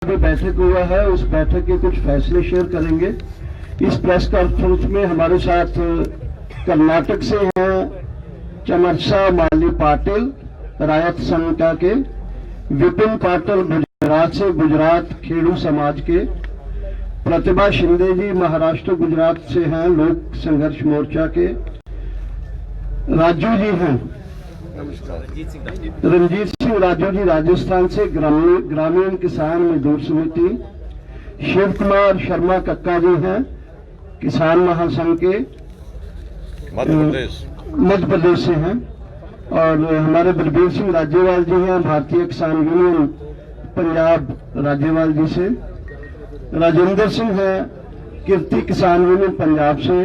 अभी बैठक हुआ है, उस बैठक के कुछ फैसले शेयर करेंगे। इस प्रेस कॉन्फ्रेंस में हमारे साथ कर्नाटक से हैं चमरसा माली पाटिल रायत संघ के, विपिन पाटिल गुजरात से, गुजरात खेडू समाज के, प्रतिभा शिंदे जी महाराष्ट्र गुजरात से हैं लोक संघर्ष मोर्चा के, राजू जी हैं रणजीत सिंह राजू जी राजस्थान से ग्रामीण किसान मजदूर समिति, शिव कुमार शर्मा कक्का जी हैं किसान महासंघ के मध्य प्रदेश से हैं, और हमारे बलबीर सिंह राज्यवाल जी हैं भारतीय किसान यूनियन पंजाब राज्यवाल जी से, राजेंद्र सिंह है कीर्ति किसान यूनियन पंजाब से,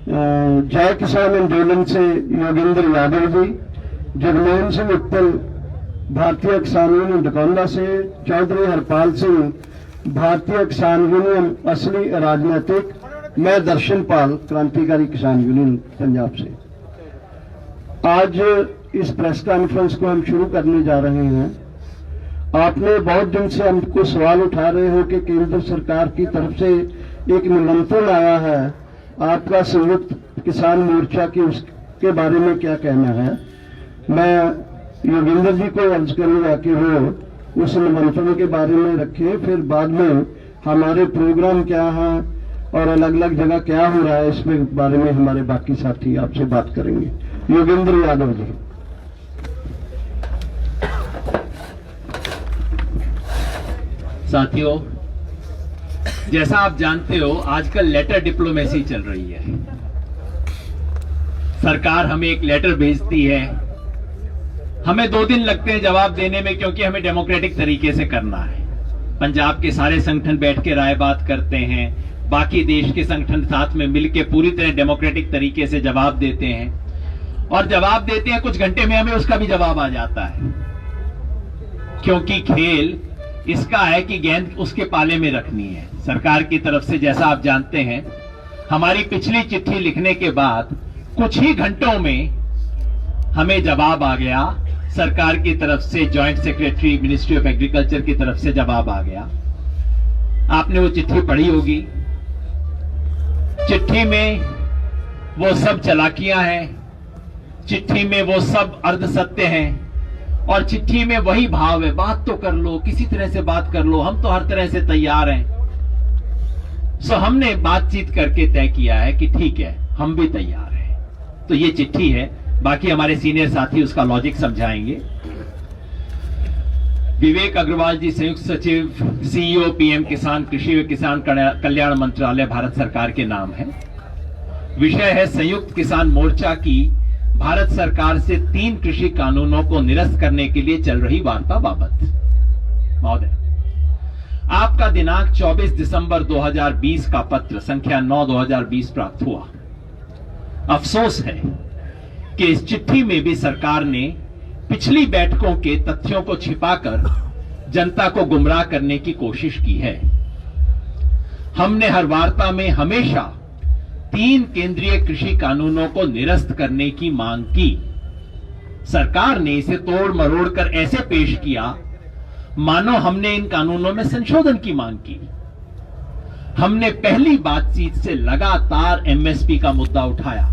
जय किसान आंदोलन से योगेंद्र यादव जी, जगमोहन सिंह उत्पल भारतीय किसान यूनियन डकौंदा से, चौधरी हरपाल सिंह भारतीय किसान यूनियन असली राजनीतिक, मैं दर्शन पाल क्रांतिकारी किसान यूनियन पंजाब से। आज इस प्रेस कॉन्फ्रेंस को हम शुरू करने जा रहे हैं। आपने बहुत दिन से हमको सवाल उठा रहे हो कि केंद्र सरकार की तरफ से एक निमंत्रण आया है, आपका संयुक्त किसान मोर्चा की उसके बारे में क्या कहना है। मैं योगेंद्र जी को अर्ज करूंगा कि वो उस निमंत्रण के बारे में रखें, फिर बाद में हमारे प्रोग्राम क्या है और अलग अलग जगह क्या हो रहा है इसमें बारे में हमारे बाकी साथी आपसे बात करेंगे। योगेंद्र यादव जी। साथियों, जैसा आप जानते हो आजकल लेटर डिप्लोमेसी चल रही है। सरकार हमें एक लेटर भेजती है, हमें 2 दिन लगते हैं जवाब देने में, क्योंकि हमें डेमोक्रेटिक तरीके से करना है। पंजाब के सारे संगठन बैठ के राय बात करते हैं, बाकी देश के संगठन साथ में मिलकर पूरी तरह डेमोक्रेटिक तरीके से जवाब देते हैं, और जवाब देते हैं कुछ घंटे में हमें उसका भी जवाब आ जाता है, क्योंकि खेल इसका है कि गेंद उसके पाले में रखनी है। सरकार की तरफ से जैसा आप जानते हैं, हमारी पिछली चिट्ठी लिखने के बाद कुछ ही घंटों में हमें जवाब आ गया। सरकार की तरफ से joint secretary ministry of agriculture की तरफ से जवाब आ गया। आपने वो चिट्ठी पढ़ी होगी। चिट्ठी में वो सब चालाकियां हैं, चिट्ठी में वो सब अर्ध सत्य हैं, और चिट्ठी में वही भाव है, बात तो कर लो, किसी तरह से बात कर लो, हम तो हर तरह से तैयार हैं। सो हमने बातचीत करके तय किया है कि ठीक है, हम भी तैयार हैं। तो ये चिट्ठी है, बाकी हमारे सीनियर साथी उसका लॉजिक समझाएंगे। विवेक अग्रवाल जी संयुक्त सचिव, सीईओ, पीएम किसान, कृषि व किसान कल्याण मंत्रालय भारत सरकार के नाम है। विषय है संयुक्त किसान मोर्चा की भारत सरकार से 3 कृषि कानूनों को निरस्त करने के लिए चल रही वार्ता बाबत। महोदय, आपका दिनांक 24 दिसंबर 2020 का पत्र संख्या 9/2020 प्राप्त हुआ। अफसोस है कि इस चिट्ठी में भी सरकार ने पिछली बैठकों के तथ्यों को छिपाकर जनता को गुमराह करने की कोशिश की है। हमने हर वार्ता में हमेशा 3 केंद्रीय कृषि कानूनों को निरस्त करने की मांग की। सरकार ने इसे तोड़ मरोड़ कर ऐसे पेश किया मानो हमने इन कानूनों में संशोधन की मांग की। हमने पहली बातचीत से लगातार एमएसपी का मुद्दा उठाया,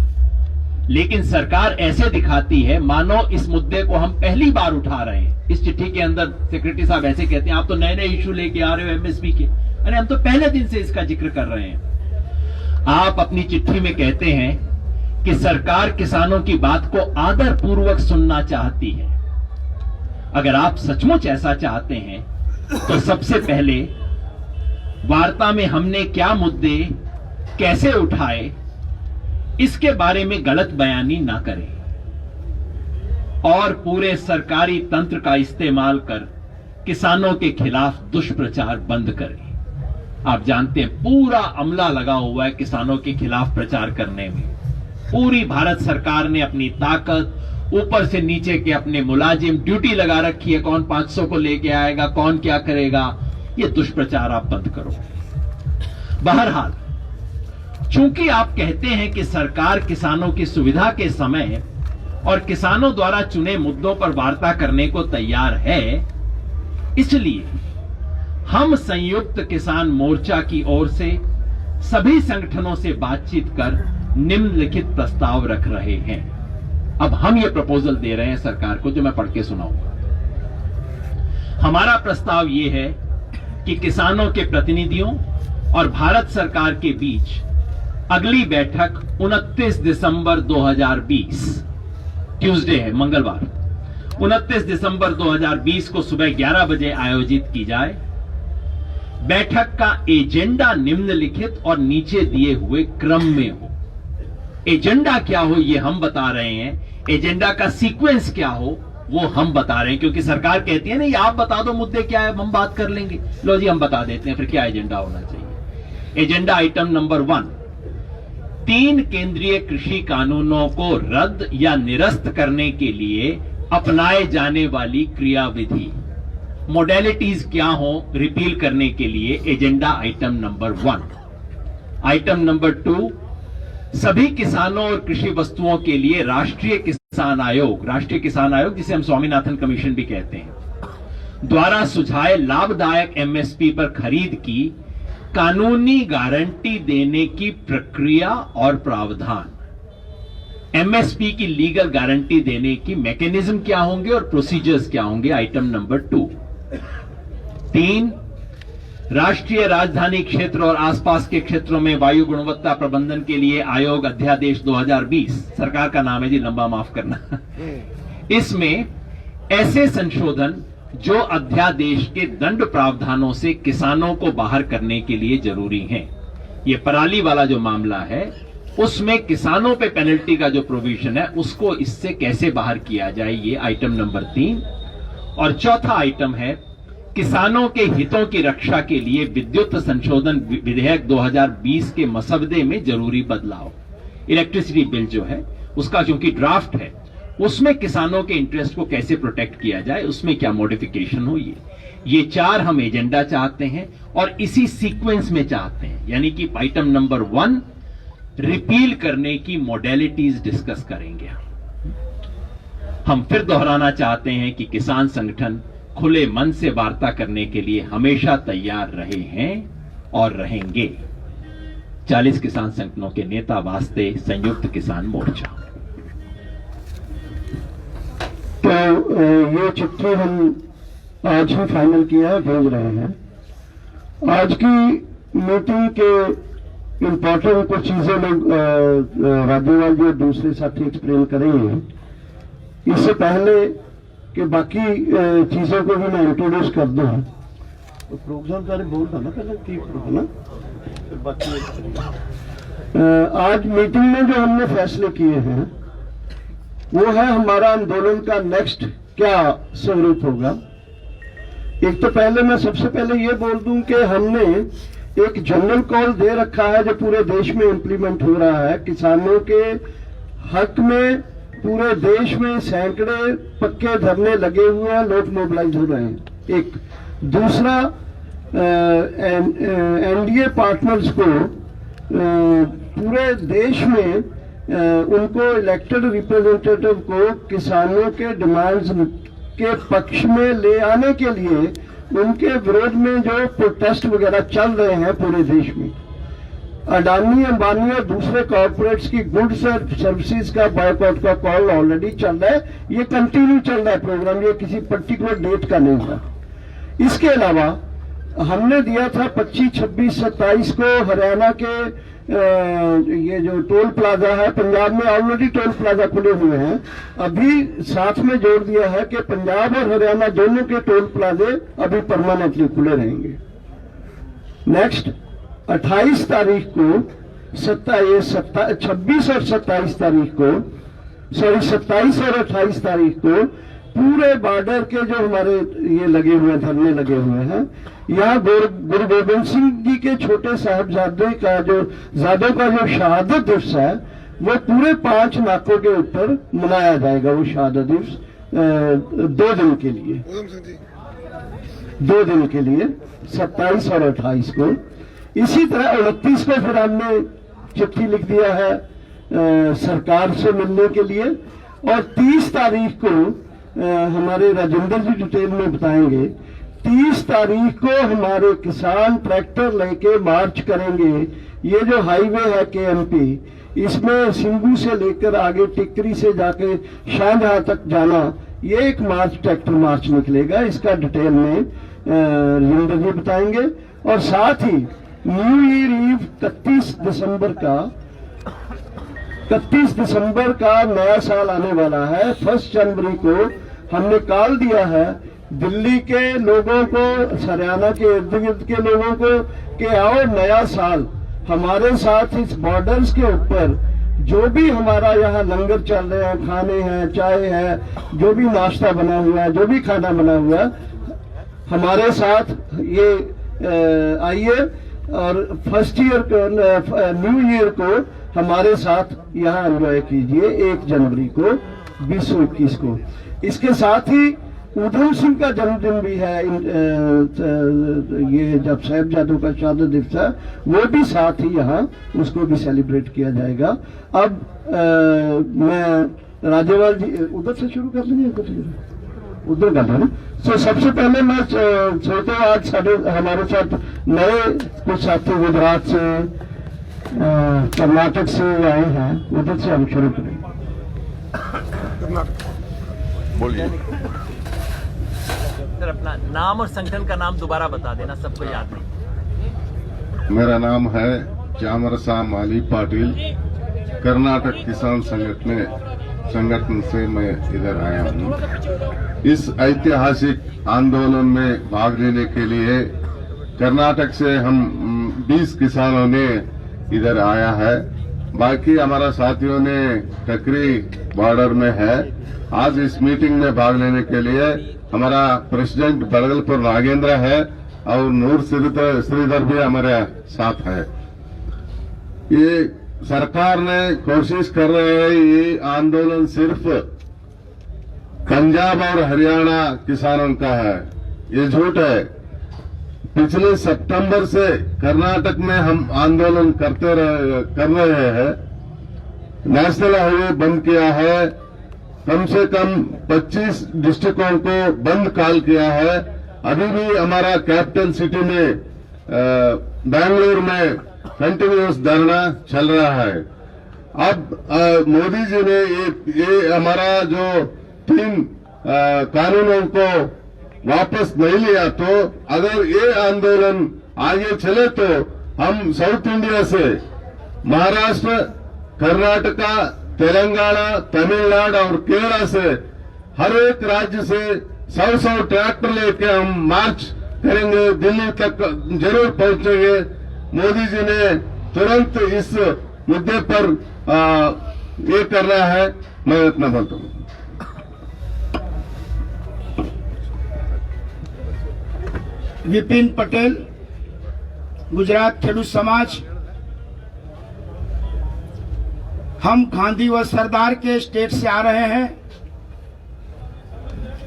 लेकिन सरकार ऐसे दिखाती है मानो इस मुद्दे को हम पहली बार उठा रहे हैं। इस चिट्ठी के अंदर सेक्रेटरी साहब ऐसे कहते हैं, आप तो नए नए इश्यू लेके आ रहे हो एमएसपी के। अरे हम तो पहले दिन से इसका जिक्र कर रहे हैं। आप अपनी चिट्ठी में कहते हैं कि सरकार किसानों की बात को आदर पूर्वक सुनना चाहती है। अगर आप सचमुच ऐसा चाहते हैं तो सबसे पहले वार्ता में हमने क्या मुद्दे कैसे उठाए इसके बारे में गलत बयानी ना करें, और पूरे सरकारी तंत्र का इस्तेमाल कर किसानों के खिलाफ दुष्प्रचार बंद करें। आप जानते हैं पूरा अमला लगा हुआ है किसानों के खिलाफ प्रचार करने में। पूरी भारत सरकार ने अपनी ताकत, ऊपर से नीचे के अपने मुलाजिम, ड्यूटी लगा रखी है, कौन 500 को लेके आएगा, कौन क्या करेगा। ये दुष्प्रचार आप बंद करो। बहरहाल, चूंकि आप कहते हैं कि सरकार किसानों की सुविधा के समय और किसानों द्वारा चुने मुद्दों पर वार्ता करने को तैयार है, इसलिए हम संयुक्त किसान मोर्चा की ओर से सभी संगठनों से बातचीत कर निम्नलिखित प्रस्ताव रख रहे हैं। अब हम ये प्रपोजल दे रहे हैं सरकार को, जो मैं पढ़ के सुनाऊंगा। हमारा प्रस्ताव ये है कि किसानों के प्रतिनिधियों और भारत सरकार के बीच अगली बैठक 29 दिसंबर 2020 ट्यूसडे है, मंगलवार 29 दिसंबर 2020 को सुबह 11 बजे आयोजित की जाए। बैठक का एजेंडा निम्नलिखित और नीचे दिए हुए क्रम में हो। एजेंडा क्या हो ये हम बता रहे हैं, एजेंडा का सीक्वेंस क्या हो वो हम बता रहे हैं, क्योंकि सरकार कहती है नहीं आप बता दो मुद्दे क्या है, हम बात कर लेंगे। लो जी हम बता देते हैं फिर क्या एजेंडा होना चाहिए। एजेंडा आइटम नंबर 1, 3 केंद्रीय कृषि कानूनों को रद्द या निरस्त करने के लिए अपनाए जाने वाली क्रियाविधि, मोडेलिटीज क्या हो रिपील करने के लिए, agenda item number 1। Item number 2, सभी किसानों और कृषि वस्तुओं के लिए राष्ट्रीय किसान आयोग जिसे हम स्वामीनाथन कमीशन भी कहते हैं, द्वारा सुझाए लाभदायक एमएसपी पर खरीद की कानूनी गारंटी देने की प्रक्रिया और प्रावधान। एमएसपी की लीगल गारंटी देने की मैकेनिज्म क्या होंगे और प्रोसीजर्स क्या होंगे, आइटम नंबर 2। 3, राष्ट्रीय राजधानी क्षेत्र और आसपास के क्षेत्रों में वायु गुणवत्ता प्रबंधन के लिए आयोग अध्यादेश 2020, सरकार का नाम है जी, लंबा माफ करना। इसमें ऐसे संशोधन जो अध्यादेश के दंड प्रावधानों से किसानों को बाहर करने के लिए जरूरी हैं। ये पराली वाला जो मामला है उसमें किसानों पे पेनल्टी का जो प्रोविजन है उसको इससे कैसे बाहर किया जाए, ये आइटम नंबर 3। और चौथा आइटम है किसानों के हितों की रक्षा के लिए विद्युत संशोधन विधेयक 2020 के मसौदे में जरूरी बदलाव। इलेक्ट्रिसिटी बिल जो है उसका क्योंकि ड्राफ्ट है, उसमें किसानों के इंटरेस्ट को कैसे प्रोटेक्ट किया जाए, उसमें क्या मॉडिफिकेशन हो, ये 4 हम एजेंडा चाहते हैं और इसी सीक्वेंस में चाहते हैं। यानी कि आइटम नंबर 1 रिपील करने की मॉडेलिटीज डिस्कस करेंगे। हम फिर दोहराना चाहते हैं कि किसान संगठन खुले मन से वार्ता करने के लिए हमेशा तैयार रहे हैं और रहेंगे। 40 किसान संगठनों के नेता वास्ते संयुक्त किसान मोर्चा। तो ये चिट्ठी हम आज ही फाइनल किया है, भेज रहे हैं। आज की मीटिंग के इम्पोर्टेंट कुछ चीजें लोग राज्यपाल जी और दूसरे साथी एक्सप्लेन करेंगे। इससे पहले कि बाकी चीजों को भी मैं इंट्रोड्यूस कर दूं, तो प्रोग्राम सारे बोल था ना पहले ठीक है ना, फिर बाकी आज मीटिंग में जो हमने फैसले किए हैं वो है हमारा आंदोलन का नेक्स्ट क्या स्वरूप होगा। एक तो पहले मैं सबसे पहले ये बोल दूं कि हमने एक जनरल कॉल दे रखा है जो पूरे देश में इंप्लीमेंट हो रहा है। किसानों के हक में पूरे देश में सैकड़े पक्के धरने लगे हुए हैं, लोग मोबिलाइज हो रहे हैं। एक दूसरा, एनडीए पार्टनर्स को पूरे देश में उनको इलेक्टेड रिप्रेजेंटेटिव को किसानों के डिमांड्स के पक्ष में ले आने के लिए उनके विरोध में जो प्रोटेस्ट वगैरह चल रहे हैं पूरे देश में, अडानी अंबानी और दूसरे कॉर्पोरेट्स की गुड्स और सर्विसेज का बॉयकॉट का कॉल ऑलरेडी चल रहा है। ये कंटिन्यू चल रहा है प्रोग्राम, ये किसी पर्टिकुलर डेट का नहीं था। इसके अलावा हमने दिया था 25, 26, 27 को हरियाणा के ये जो टोल प्लाजा है, पंजाब में ऑलरेडी टोल प्लाजा खुले हुए हैं, अभी साथ में जोड़ दिया है कि पंजाब और हरियाणा दोनों के टोल प्लाजे अभी परमानेंटली खुले रहेंगे। नेक्स्ट 28 तारीख को 26 और 27 तारीख को 27 और 28 तारीख को पूरे बॉर्डर के जो हमारे ये लगे हुए धरने लगे हुए हैं, यहाँ गुरु गोबिंद सिंह जी के छोटे साहबजादे का जो शहादत दिवस है वो पूरे 5 नाकों के ऊपर मनाया जाएगा। वो शहादत दिवस 2 दिन के लिए 27 और 28 को। इसी तरह 29 को फिर हमने चिट्ठी लिख दिया है सरकार से मिलने के लिए, और 30 तारीख को हमारे राजेंद्र जी डिटेल में बताएंगे। 30 तारीख को हमारे किसान ट्रैक्टर लेके मार्च करेंगे। ये जो हाईवे है केएमपी, इसमें सिंगू से लेकर आगे टिकरी से जाके शाहजहां तक जाना, ये एक मार्च, ट्रैक्टर मार्च निकलेगा। इसका डिटेल में रविंदर जी बताएंगे। और साथ ही न्यू ईयर ईव 31 दिसंबर का नया साल आने वाला है। 1 जनवरी को हमने कॉल दिया है दिल्ली के लोगों को, हरियाणा के इर्द गिर्द के लोगों को कि आओ नया साल हमारे साथ इस बॉर्डर्स के ऊपर जो भी हमारा यहाँ लंगर चल रहे हैं, खाने हैं, चाय है, जो भी नाश्ता बना हुआ है, जो भी खाना बना हुआ है, हमारे साथ ये आइए और फर्स्ट ईयर न्यू ईयर को हमारे साथ यहाँ एंजॉय कीजिए 1 जनवरी को 2021 को। इसके साथ ही उधम सिंह का जन्मदिन भी है। ये जब साहिबजादों का शहादत दिवस है, वो भी साथ ही यहाँ उसको भी सेलिब्रेट किया जाएगा। अब मैं राज्यपाल जी उधर से शुरू कर लेंगे, उधर कर लेना। तो सबसे पहले मैं सोचता हूँ आज हमारे साथ नए कुछ साथी गुजरात से, कर्नाटक से आए हैं, उधर से हम शुरू करेंगे। बोलिए सर, अपना नाम और संगठन का नाम दोबारा बता देना, सबको याद नहीं। मेरा नाम है चामरसा माली पाटिल। कर्नाटक किसान संगठन से मैं इधर आया हूँ। इस ऐतिहासिक आंदोलन में भाग लेने के लिए कर्नाटक से हम 20 किसानों ने इधर आया है। बाकी हमारा साथियों ने टकरी बॉर्डर में है। आज इस मीटिंग में भाग लेने के लिए हमारा प्रेसिडेंट बड़गलपुर नागेंद्र है और नूर श्रीधर भी हमारे साथ है। ये सरकार ने कोशिश कर रहे हैं, ये आंदोलन सिर्फ पंजाब और हरियाणा किसानों का है, ये झूठ है। पिछले सितंबर से कर्नाटक में हम आंदोलन कर रहे हैं। नेशनल हाईवे बंद किया है, कम से कम 25 डिस्ट्रिक्टों को बंद कॉल किया है। अभी भी हमारा कैपिटल सिटी में बेंगलुरु में कंटिन्यूस धरना चल रहा है। अब मोदी जी ने ये हमारा जो 3 कानूनों को वापस नहीं लिया, तो अगर ये आंदोलन आगे चले तो हम साउथ इंडिया से महाराष्ट्र, कर्नाटका, तेलंगाना, तमिलनाडु और केरला से हर एक राज्य से 100 ट्रैक्टर लेके हम मार्च करेंगे, दिल्ली तक जरूर पहुंचेंगे। मोदी जी ने तुरंत इस मुद्दे पर ये करना है। मैं इतना बोलता हूं। विपिन पटेल, गुजरात खेडूत समाज। हम गांधी व सरदार के स्टेट से आ रहे हैं।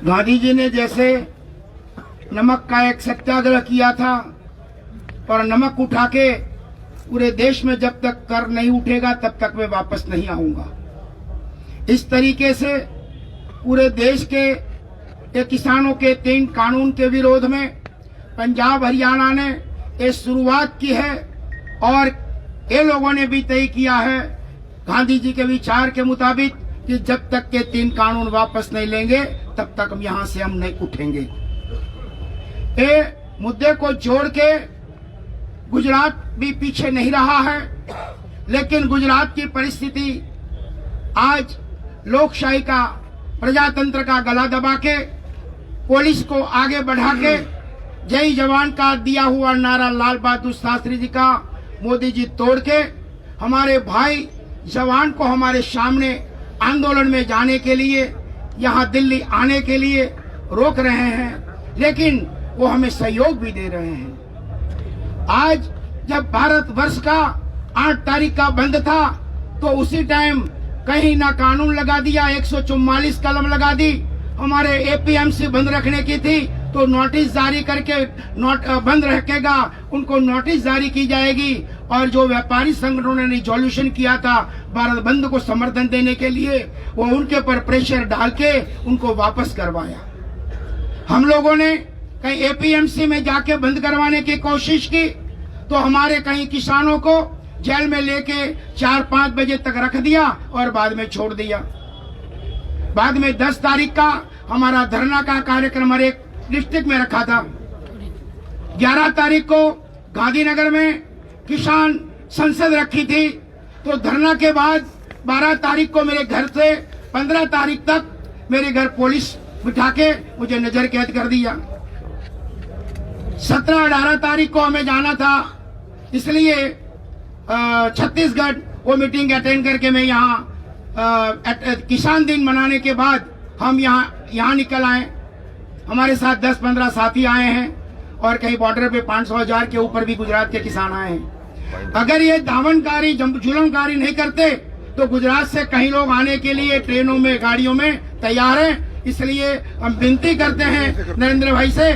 गांधी जी ने जैसे नमक का एक सत्याग्रह किया था और नमक उठा के पूरे देश में जब तक कर नहीं उठेगा तब तक मैं वापस नहीं आऊंगा, इस तरीके से पूरे देश के किसानों के 3 कानून के विरोध में पंजाब हरियाणा ने ये शुरुआत की है। और ये लोगों ने भी तय किया है गांधी जी के विचार के मुताबिक कि जब तक के 3 कानून वापस नहीं लेंगे तब तक हम यहां से हम नहीं उठेंगे। ये मुद्दे को जोड़ के गुजरात भी पीछे नहीं रहा है, लेकिन गुजरात की परिस्थिति आज लोकशाही का, प्रजातंत्र का गला दबा के, पुलिस को आगे बढ़ा के, जय जवान का दिया हुआ नारा लाल बहादुर शास्त्री जी का मोदी जी तोड़ के हमारे भाई जवान को हमारे सामने आंदोलन में जाने के लिए, यहाँ दिल्ली आने के लिए रोक रहे हैं, लेकिन वो हमें सहयोग भी दे रहे हैं। आज जब भारत वर्ष का 8 तारीख का बंद था तो उसी टाइम कहीं ना कानून लगा दिया, 144 कलम लगा दी। हमारे एपीएमसी बंद रखने की थी तो नोटिस जारी करके बंद रखेगा, उनको नोटिस जारी की जाएगी। और जो व्यापारी संगठनों ने रिजोल्यूशन किया था भारत बंद को समर्थन देने के लिए, वो उनके पर प्रेशर डाल के उनको वापस करवाया। हम लोगों ने कहीं एपीएमसी में जाके बंद करवाने की कोशिश की, तो हमारे कहीं किसानों को जेल में लेके 4-5 बजे तक रख दिया और बाद में छोड़ दिया। बाद में 10 तारीख का हमारा धरना का कार्यक्रम हर एक डिस्ट्रिक्ट में रखा था। 11 तारीख को गांधीनगर में किसान संसद रखी थी। तो धरना के बाद 12 तारीख को मेरे घर से 15 तारीख तक मेरे घर पुलिस बिठा के मुझे नजर कैद कर दिया। 17-18 तारीख को हमें जाना था, इसलिए छत्तीसगढ़ वो मीटिंग अटेंड करके मैं यहाँ किसान दिन मनाने के बाद हम यहाँ निकल आए। हमारे साथ 10-15 साथी आए हैं और कहीं बॉर्डर पे 500,000 के ऊपर भी गुजरात के किसान आए हैं। अगर ये दामनकारी जुल्मकारी नहीं करते तो गुजरात से कई लोग आने के लिए ट्रेनों में गाड़ियों में तैयार हैं। इसलिए हम विनती करते हैं नरेंद्र भाई से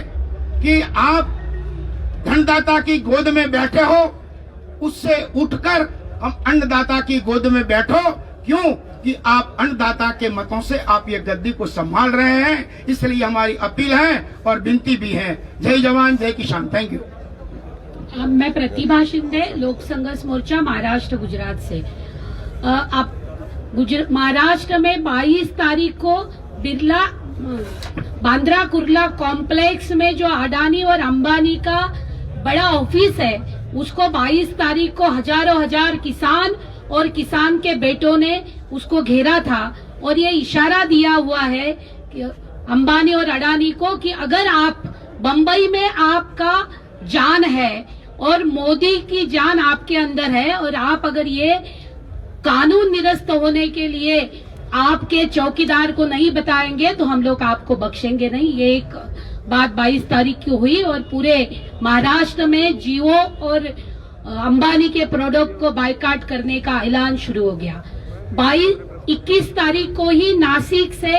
कि आप धनदाता की गोद में बैठे हो, उससे उठकर हम अन्नदाता की गोद में बैठो। क्यों कि आप अन्नदाता के मतों से आप ये गद्दी को संभाल रहे हैं। इसलिए हमारी अपील है और विनती भी है। जय जवान जय किसान। Thank you. मैं प्रतिभा शिंदे, लोक संघर्ष मोर्चा महाराष्ट्र गुजरात से। आप महाराष्ट्र में 22 तारीख को बिरला बांद्रा कुर्ला कॉम्प्लेक्स में जो अडानी और अंबानी का बड़ा ऑफिस है, उसको 22 तारीख को हजार किसान और किसान के बेटों ने उसको घेरा था और ये इशारा दिया हुआ है कि अंबानी और अडानी को कि अगर आप बंबई में आपका जान है और मोदी की जान आपके अंदर है और आप अगर ये कानून निरस्त होने के लिए आपके चौकीदार को नहीं बताएंगे तो हम लोग आपको बख्शेंगे नहीं। ये एक बात 22 तारीख की हुई और पूरे महाराष्ट्र में जियो और अंबानी के प्रोडक्ट को बायकॉट करने का ऐलान शुरू हो गया। 21 तारीख को ही नासिक से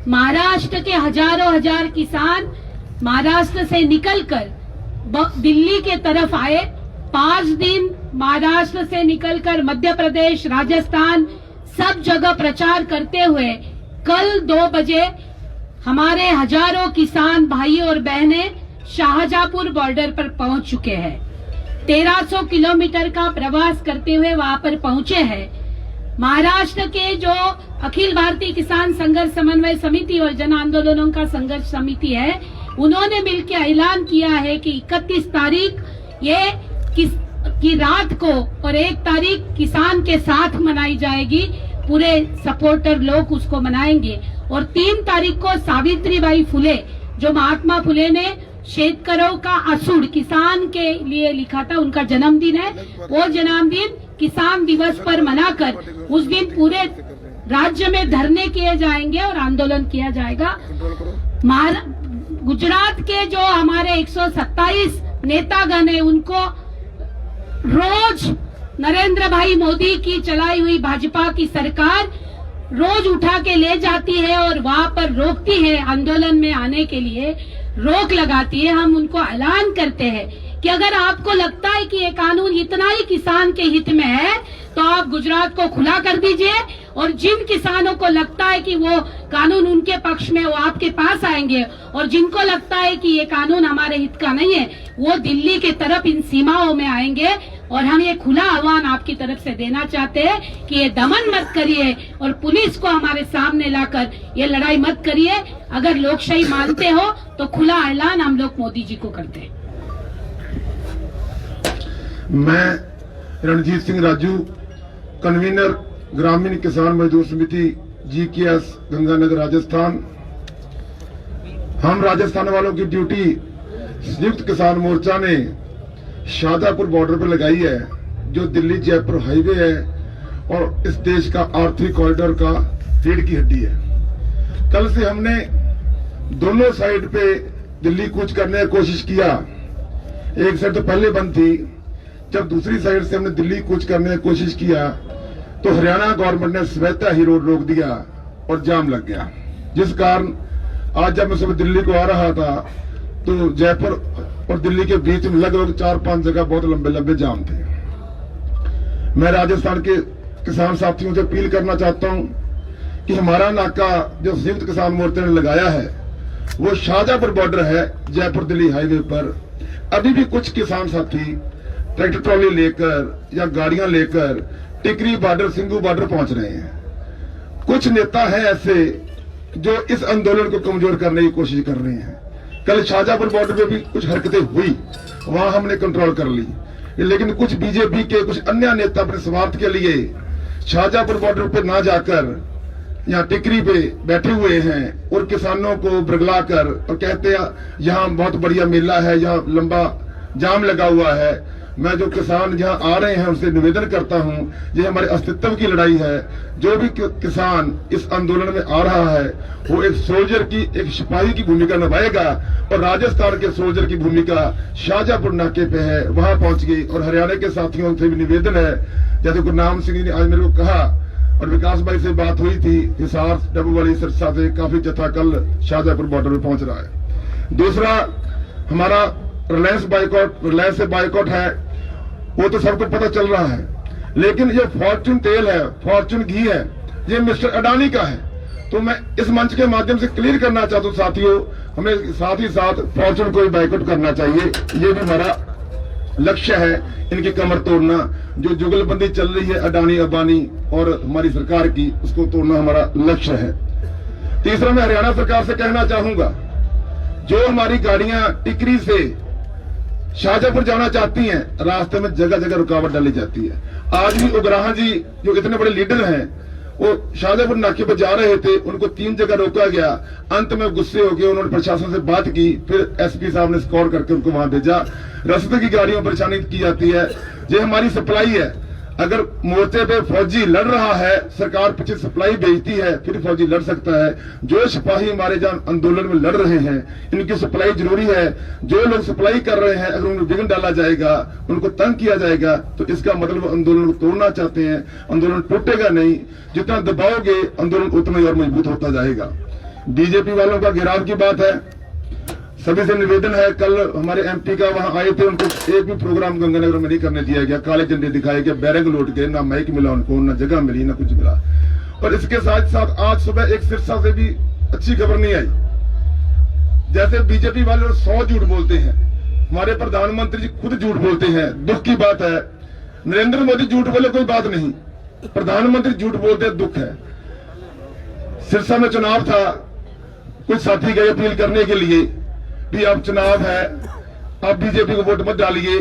महाराष्ट्र के हजार किसान महाराष्ट्र से निकलकर दिल्ली के तरफ आए। 5 दिन महाराष्ट्र से निकलकर मध्य प्रदेश, राजस्थान सब जगह प्रचार करते हुए कल 2 बजे हमारे हजारों किसान भाई और बहनें शाहजहांपुर बॉर्डर पर पहुंच चुके हैं। 1300 किलोमीटर का प्रवास करते हुए वहां पर पहुंचे हैं। महाराष्ट्र के जो अखिल भारतीय किसान संघर्ष समन्वय समिति और जन आंदोलनों का संघर्ष समिति है, उन्होंने मिलकर ऐलान किया है कि 31 तारीख की रात को और 1 तारीख किसान के साथ मनाई जाएगी। पूरे सपोर्टर लोग उसको मनाएंगे और 3 तारीख को सावित्रीबाई फुले, जो महात्मा फुले ने शेतकरों का असूड़ किसान के लिए लिखा था, उनका जन्मदिन है। वो जन्मदिन किसान दिवस पर मनाकर उस दिन पूरे राज्य में धरने किए जाएंगे और आंदोलन किया जाएगा। गुजरात के जो हमारे 127 नेतागण है, उनको रोज नरेंद्र भाई मोदी की चलाई हुई भाजपा की सरकार रोज उठा के ले जाती है और वहां पर रोकती है, आंदोलन में आने के लिए रोक लगाती है। हम उनको ऐलान करते हैं कि अगर आपको लगता है कि ये कानून इतना ही किसान के हित में है तो आप गुजरात को खुला कर दीजिए और जिन किसानों को लगता है कि वो कानून उनके पक्ष में, वो आपके पास आएंगे और जिनको लगता है कि ये कानून हमारे हित का नहीं है, वो दिल्ली के तरफ इन सीमाओं में आएंगे। और हम ये खुला आह्वान आपकी तरफ से देना चाहते हैं कि ये दमन मत करिए और पुलिस को हमारे सामने लाकर ये लड़ाई मत करिए। अगर लोकशाही मानते हो तो खुला ऐलान हम लोग मोदी जी को करते हैं। मैं रणजीत सिंह राजू, कन्वीनर ग्रामीण किसान मजदूर समिति GKS गंगानगर राजस्थान। हम राजस्थान वालों की ड्यूटी संयुक्त किसान मोर्चा ने शाहजहांपुर बॉर्डर पर लगाई है, जो दिल्ली जयपुर हाईवे है और इस देश का आर्थिक कॉरिडोर का रीढ़ की हड्डी है। कल से हमने दोनों साइड पे दिल्ली कूच करने की कोशिश किया। एक साइड तो पहले बंद थी, जब दूसरी साइड से हमने दिल्ली कूच करने की कोशिश किया तो हरियाणा गवर्नमेंट ने स्वतः ही रोड रोक दिया और जाम लग गया, जिस कारण आज जब मैं सुबह दिल्ली को आ रहा था तो जयपुर और दिल्ली के बीच में लगभग 4-5 जगह बहुत लंबे लंबे जाम थे। मैं राजस्थान के किसान साथियों से अपील करना चाहता हूं कि हमारा नाका जो संयुक्त किसान मोर्चा ने लगाया है वो शाहजहांपुर बॉर्डर है, जयपुर दिल्ली हाईवे पर। अभी भी कुछ किसान साथी ट्रैक्टर ट्रॉली लेकर या गाड़ियां लेकर टिकरी बॉर्डर, सिंघू बॉर्डर पहुंच रहे हैं। कुछ नेता हैं ऐसे जो इस आंदोलन को कमजोर करने की कोशिश कर रहे हैं। कल शाहजहांपुर बॉर्डर पे भी कुछ हरकतें हुई, वहां हमने कंट्रोल कर ली, लेकिन कुछ बीजेपी के कुछ अन्य नेता अपने स्वार्थ के लिए शाहजहांपुर बॉर्डर पे ना जाकर यहाँ टिकरी पे बैठे हुए हैं और किसानों को बरगलाकर और कहते हैं यहाँ बहुत बढ़िया मेला है, यहाँ लंबा जाम लगा हुआ है। मैं जो किसान यहाँ आ रहे हैं उनसे निवेदन करता हूँ, ये हमारे अस्तित्व की लड़ाई है। जो भी किसान इस आंदोलन में आ रहा है वो एक सोल्जर की, एक सिपाही की भूमिका निभाएगा, और राजस्थान के सोल्जर की भूमिका शाहजहांपुर नाके पे है, वहां पहुंच गई। और हरियाणा के साथियों से भी निवेदन है, जैसे गुरनाम सिंह जी ने आज मेरे को कहा और विकास भाई से बात हुई थी, हिसार डब्बू वाली सिरसा से काफी जत्था कल शाहजहांपुर बॉर्डर पे पहुंच रहा है। दूसरा हमारा रिलायंस से बाइकआउट है, वो तो सबको पता चल रहा है, लेकिन ये फॉर्चून तेल है, फॉर्चून घी है, ये मिस्टर अडानी का है। तो मैं इस मंच के माध्यम से क्लियर करना चाहता हूँ साथियों, हमें साथ ही साथ फॉर्चून को भी बाइकआउट करना चाहिए। ये भी हमारा लक्ष्य है, इनकी कमर तोड़ना। जो जुगलबंदी चल रही है अडानी अंबानी और हमारी सरकार की, उसको तोड़ना हमारा लक्ष्य है। तीसरा मैं हरियाणा सरकार से कहना चाहूंगा, जो हमारी गाड़ियां टिकरी से शाहजहांपुर जाना चाहती हैं, रास्ते में जगह जगह रुकावट डाली जाती है। आज भी उग्राहा जी जो इतने बड़े लीडर हैं, वो शाहजहांपुर नाके पर जा रहे थे, उनको 3 जगह रोका गया। अंत में गुस्से होकर उन्होंने प्रशासन से बात की, फिर एसपी साहब ने स्कोर करके उनको वहां भेजा। रास्ते की गाड़ियों पर परेशानी की जाती है। ये हमारी सप्लाई है, अगर मोर्चे पे फौजी लड़ रहा है, सरकार पीछे सप्लाई भेजती है, फिर फौजी लड़ सकता है। जो सिपाही हमारे जहां आंदोलन में लड़ रहे हैं, इनकी सप्लाई जरूरी है। जो लोग सप्लाई कर रहे हैं, अगर उन्हें विघ्न डाला जाएगा, उनको तंग किया जाएगा, तो इसका मतलब आंदोलन को तोड़ना चाहते हैं। आंदोलन टूटेगा नहीं, जितना दबाओगे आंदोलन उतना ही और मजबूत होता जाएगा। बीजेपी वालों का घेराव की बात है, सभी से निवेदन है, कल हमारे एमपी का वहां आए थे, उनको एक भी प्रोग्राम गंगानगर में नहीं करने दिया गया। काले झंडे दिखाए गए, बैरंग लौट गए, ना माइक मिला उनको, ना जगह मिली, ना कुछ मिला। और इसके साथ साथ आज सुबह एक सिरसा से भी अच्छी खबर नहीं आई। जैसे बीजेपी वाले 100 झूठ बोलते हैं, हमारे प्रधानमंत्री जी खुद झूठ बोलते हैं। दुख की बात है, नरेंद्र मोदी झूठ बोले कोई बात नहीं, प्रधानमंत्री झूठ बोलते दुख है। सिरसा में चुनाव था, कुछ साथी गए अपील करने के लिए भी अब चुनाव है, अब बीजेपी को वोट मत डालिए।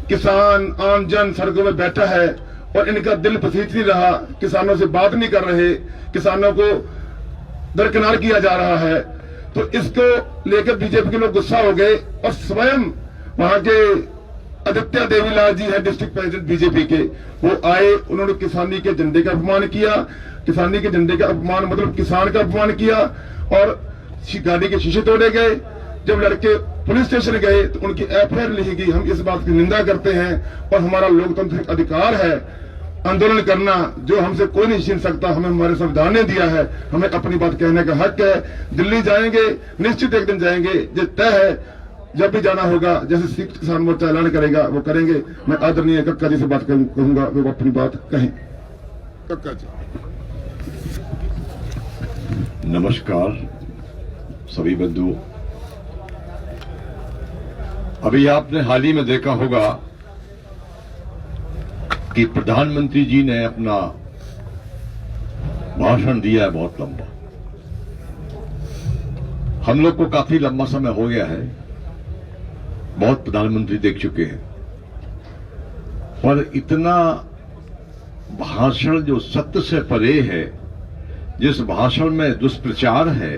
किसान आम जन सड़कों में बैठा है और इनका दिल पसीज नहीं रहा, किसानों से बात नहीं कर रहे, किसानों को दरकिनार किया जा रहा है। तो इसको लेकर बीजेपी के लोग गुस्सा हो गए और स्वयं वहां के आदित्य देवीलाल जी है डिस्ट्रिक्ट प्रेसिडेंट बीजेपी के, वो आए, उन्होंने किसानी के झंडे का अपमान किया। किसानी के झंडे का अपमान मतलब किसान का अपमान किया और गाड़ी के शीशे तोड़े गए। जब लड़के पुलिस स्टेशन गए तो उनकी एफआईआर लिखी गई। हम इस बात की निंदा करते हैं और हमारा लोकतांत्रिक अधिकार है आंदोलन करना, जो हमसे कोई नहीं छीन सकता। हमें हमारे संविधान ने दिया है, हमें अपनी बात कहने का हक है। दिल्ली जाएंगे, निश्चित एक दिन जाएंगे, जो तय है। जब भी जाना होगा, जैसे संयुक्त किसान मोर्चा ऐलान करेगा वो करेंगे। मैं आदरणीय कक्का जी से बात कहूंगा, वो अपनी बात कहें। कक्का जी। नमस्कार सभी बंधुओं, अभी आपने हाल ही में देखा होगा कि प्रधानमंत्री जी ने अपना भाषण दिया है बहुत लंबा। हम लोग को काफी लंबा समय हो गया है, बहुत प्रधानमंत्री देख चुके हैं, पर इतना भाषण जो सत्य से परे है, जिस भाषण में दुष्प्रचार है,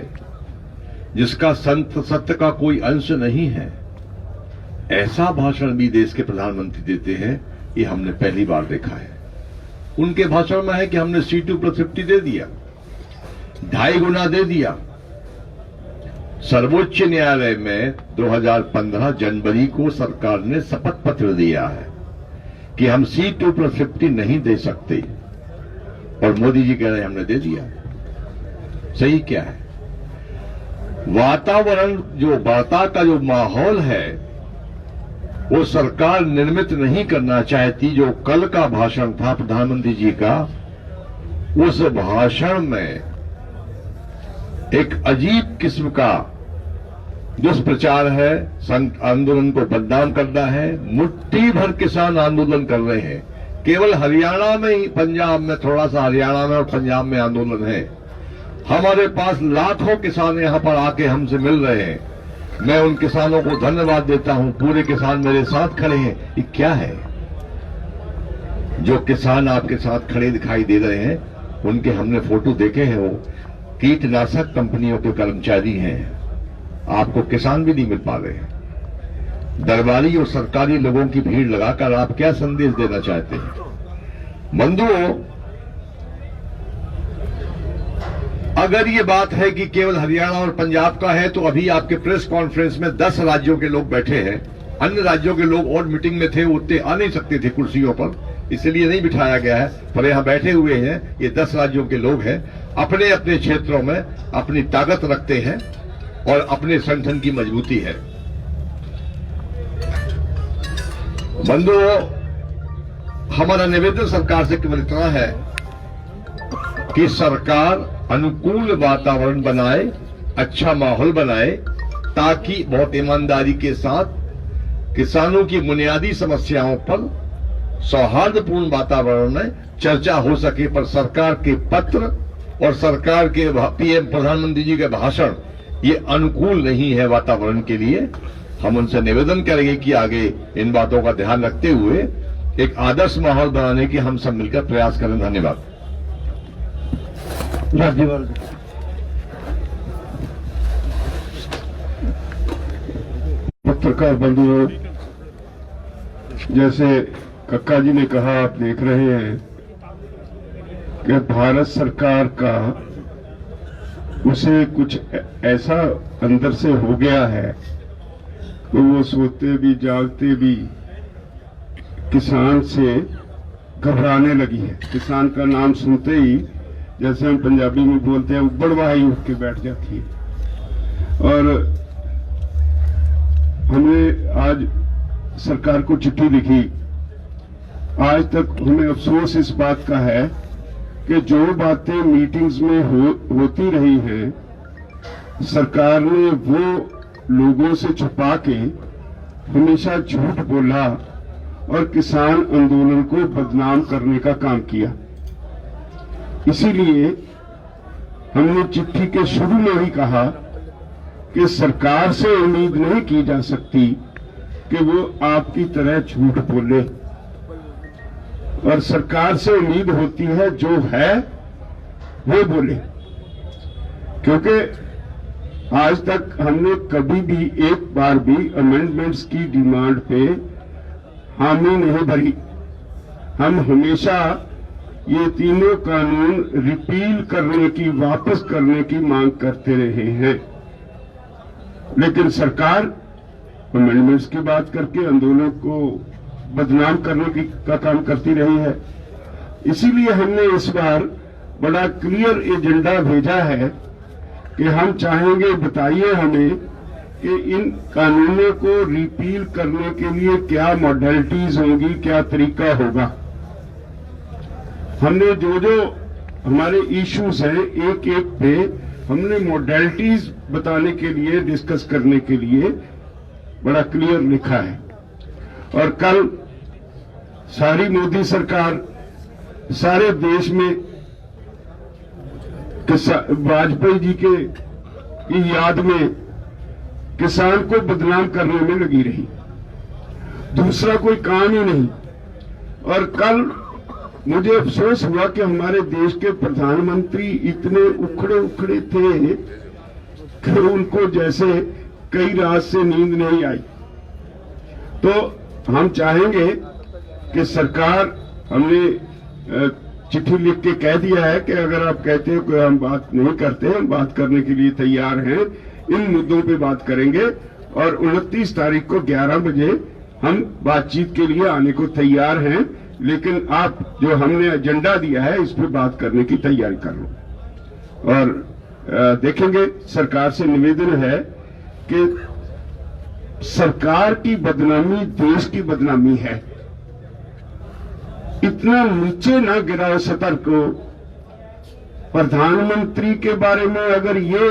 जिसका सत्य का कोई अंश नहीं है, ऐसा भाषण भी देश के प्रधानमंत्री देते हैं, ये हमने पहली बार देखा है। उनके भाषण में है कि हमने C2+50 दे दिया, 2.5 गुना दे दिया। सर्वोच्च न्यायालय में 2015 जनवरी को सरकार ने शपथ पत्र दिया है कि हम C2+50 नहीं दे सकते, और मोदी जी कह रहे हैं हमने दे दिया। सही क्या है? वातावरण जो वार्ता का जो माहौल है वो सरकार निर्मित नहीं करना चाहती। जो कल का भाषण था प्रधानमंत्री जी का, उस भाषण में एक अजीब किस्म का दुष्प्रचार है, आंदोलन को बदनाम करना है। मुट्ठी भर किसान आंदोलन कर रहे हैं। केवल हरियाणा में ही, पंजाब में थोड़ा सा, हरियाणा में और पंजाब में आंदोलन है। हमारे पास लाखों किसान यहां पर आके हमसे मिल रहे हैं। मैं उन किसानों को धन्यवाद देता हूं। पूरे किसान मेरे साथ खड़े हैं। ये क्या है? जो किसान आपके साथ खड़े दिखाई दे रहे हैं, उनके हमने फोटो देखे हैं। वो कीटनाशक कंपनियों के कर्मचारी हैं। आपको किसान भी नहीं मिल पा रहे हैं। दरबारी और सरकारी लोगों की भीड़ लगाकर आप क्या संदेश देना चाहते हैं? बंधुओं, अगर ये बात है कि केवल हरियाणा और पंजाब का है, तो अभी आपके प्रेस कॉन्फ्रेंस में 10 राज्यों के लोग बैठे हैं। अन्य राज्यों के लोग और मीटिंग में थे, उतने आ नहीं सकते थे कुर्सियों पर, इसलिए नहीं बिठाया गया है। पर यहां बैठे हुए हैं, ये 10 राज्यों के लोग हैं। अपने अपने क्षेत्रों में अपनी ताकत रखते हैं और अपने संगठन की मजबूती है। बंधुओं, हमारा निवेदन सरकार से केवल इतना है कि सरकार अनुकूल वातावरण बनाए, अच्छा माहौल बनाए, ताकि बहुत ईमानदारी के साथ किसानों की बुनियादी समस्याओं पर सौहार्दपूर्ण वातावरण में चर्चा हो सके। पर सरकार के पत्र और सरकार के पीएम प्रधानमंत्री जी के भाषण ये अनुकूल नहीं है वातावरण के लिए। हम उनसे निवेदन करेंगे कि आगे इन बातों का ध्यान रखते हुए एक आदर्श माहौल बनाने की हम सब मिलकर प्रयास करें। धन्यवाद। राज्यपाल पत्रकार बंधुओं, जैसे कक्का जी ने कहा, आप देख रहे हैं कि भारत सरकार का उसे कुछ ऐसा अंदर से हो गया है कि वो सोते भी जागते भी किसान से घबराने लगी है। किसान का नाम सुनते ही, जैसे हम पंजाबी में बोलते हैं, उबड़वाही उठ के बैठ जाती है। और हमने आज सरकार को चिट्ठी लिखी। आज तक हमें अफसोस इस बात का है कि जो बातें मीटिंग्स में होती रही हैं, सरकार ने वो लोगों से छुपा के हमेशा झूठ बोला और किसान आंदोलन को बदनाम करने का काम किया। इसीलिए हमने चिट्ठी के शुरू में ही कहा कि सरकार से उम्मीद नहीं की जा सकती कि वो आपकी तरह झूठ बोले, और सरकार से उम्मीद होती है जो है वो बोले। क्योंकि आज तक हमने कभी भी एक बार भी अमेंडमेंट्स की डिमांड पे हामी नहीं भरी। हम हमेशा ये तीनों कानून रिपील करने की, वापस करने की मांग करते रहे हैं, लेकिन सरकार अमेंडमेंट्स की बात करके आंदोलन को बदनाम करने का काम करती रही है। इसीलिए हमने इस बार बड़ा क्लियर एजेंडा भेजा है कि हम चाहेंगे, बताइए हमें कि इन कानूनों को रिपील करने के लिए क्या मॉडलिटीज होंगी, क्या तरीका होगा। हमने जो जो हमारे इश्यूज हैं, एक एक पे हमने मॉडलिटीज बताने के लिए, डिस्कस करने के लिए बड़ा क्लियर लिखा है। और कल सारी मोदी सरकार सारे देश में वाजपेयी जी की याद में किसान को बदनाम करने में लगी रही, दूसरा कोई काम ही नहीं। और कल मुझे अफसोस हुआ कि हमारे देश के प्रधानमंत्री इतने उखड़े उखड़े थे कि उनको जैसे कई रात से नींद नहीं आई। तो हम चाहेंगे कि सरकार, हमने चिट्ठी लिख के कह दिया है कि अगर आप कहते हो कि हम बात नहीं करते, हम बात करने के लिए तैयार हैं, इन मुद्दों पे बात करेंगे। और 29 तारीख को 11 बजे हम बातचीत के लिए आने को तैयार हैं, लेकिन आप जो हमने एजेंडा दिया है इस पे बात करने की तैयारी कर लो। और देखेंगे, सरकार से निवेदन है कि सरकार की बदनामी देश की बदनामी है। इतना नीचे ना गिराओ सतर को। प्रधानमंत्री के बारे में अगर ये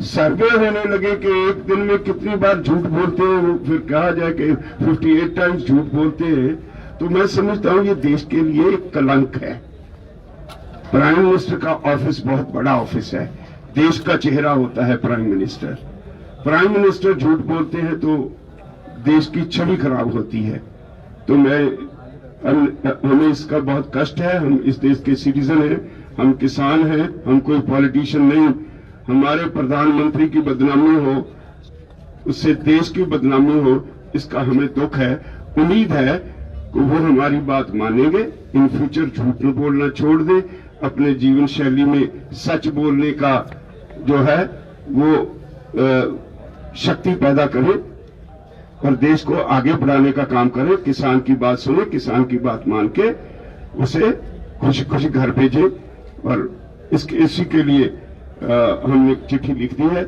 सर्वे होने लगे कि एक दिन में कितनी बार झूठ बोलते हैं, फिर कहा जाए कि 58 टाइम्स झूठ बोलते हैं, तो मैं समझता हूं ये देश के लिए एक कलंक है। प्राइम मिनिस्टर का ऑफिस बहुत बड़ा ऑफिस है, देश का चेहरा होता है प्राइम मिनिस्टर। प्राइम मिनिस्टर झूठ बोलते हैं तो देश की छवि खराब होती है। तो हमें इसका बहुत कष्ट है। हम इस देश के सिटीजन हैं, हम किसान हैं, हम कोई पॉलिटिशियन नहीं। हमारे प्रधानमंत्री की बदनामी हो, उससे देश की बदनामी हो, इसका हमें दुख है। उम्मीद है कि वो हमारी बात मानेंगे, इन फ्यूचर झूठ न बोलना छोड़ दे, अपने जीवन शैली में सच बोलने का जो है वो शक्ति पैदा करे और देश को आगे बढ़ाने का काम करे। किसान की बात सुने, किसान की बात मान के उसे खुशी खुशी घर भेजे। और इसी के लिए हमने चिट्ठी लिख दी है।